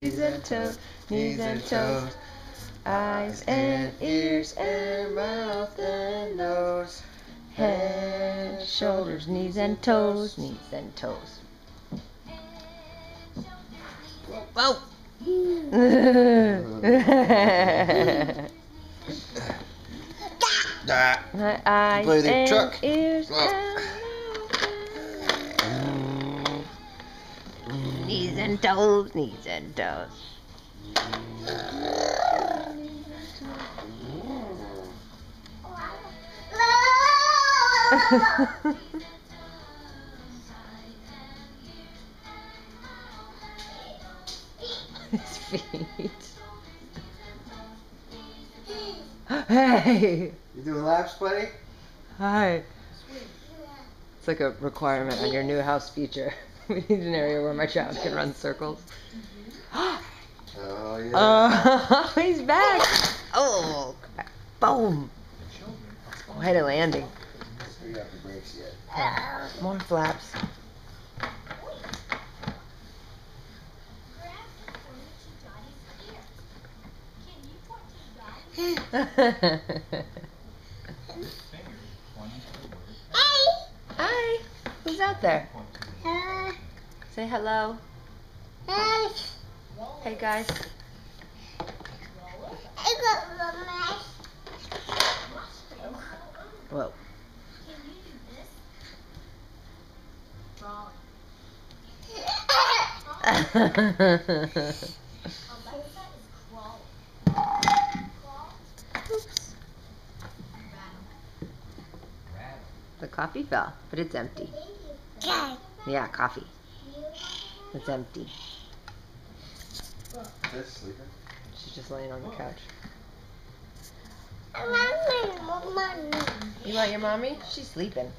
and toes, knees and toes, eyes and ears and mouth and nose, head, shoulders, knees and toes, knees and toes. Whoa! Eyes Play the and truck. ears and knees and toes, knees and toes. His feet. Hey! You doing laps, buddy? Hi. It's like a requirement on your new house feature. We need an area where my child can run circles. Oh, yeah. Oh, he's back. Oh, boom. Quite a landing. We got the brakes yet. More flaps. Hi. Who's out there? Say hello. Hey guys. Whoa. Oops. The coffee fell, but it's empty. Yeah, coffee. It's empty. Just sleeping? She's just laying on the couch. You want your mommy? She's sleeping.